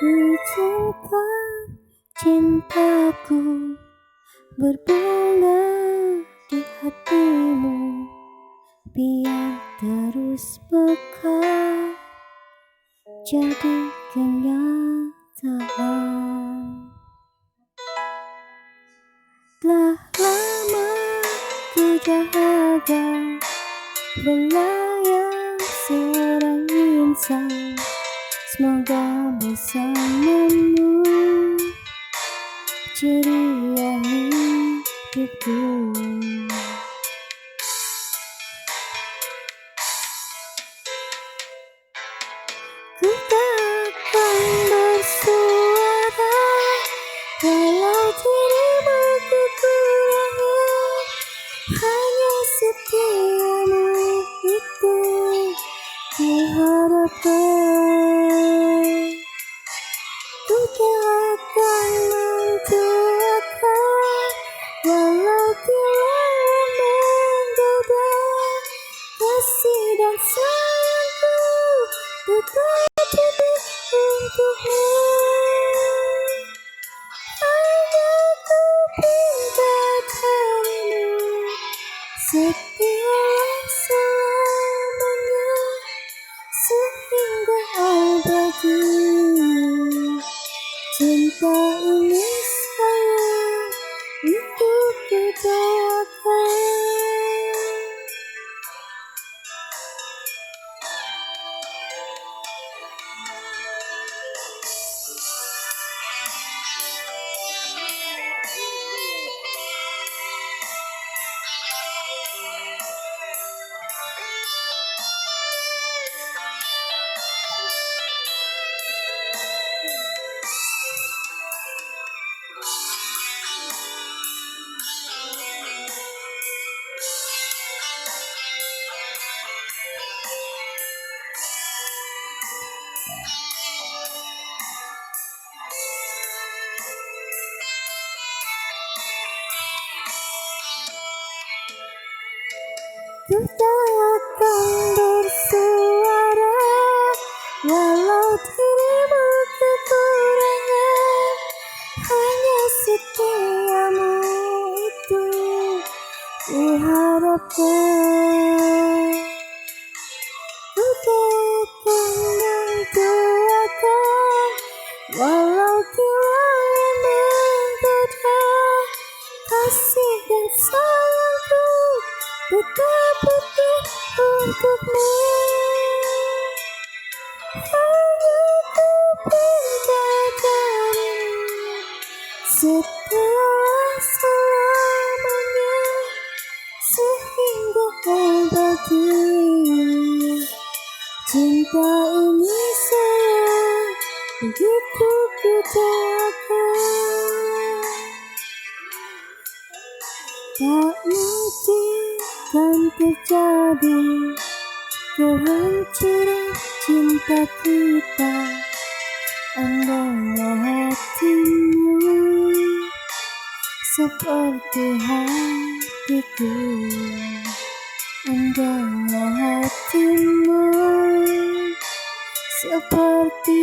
Izinkan cintaku berbunga di hatimu, biar terus mekar jadi kenyataan. Telah lama ku jaga melayang seorang insan, semoga bersamamu ceria hidupku. Ku takkan bersuara walau dirimu kekurangan, hanya setiamu itu ku harapkan. Ku takkan mendoakan walau tiada menggoda, kasih dan sayangku tetap untukmu. Hanya ku minta darimu setialah selamanya sehingga abadi. Cinta ini sayang, itu ku doakan. Ku takkan bersuara walau dirimu kekurangan, hanya setiamu itu ku harapkan. Ku takkan mendoakan walau tiada menggoda, kasih dan sayangku tetap utuh untukmu. Hanya ku minta darimu setelah selamanya sehingga abadi. Cinta ini sayang, begitu ku doakan. Tak mungkin kan terjadi kehancuran cinta kita, andailah hatimu seperti hatiku, andailah hatimu seperti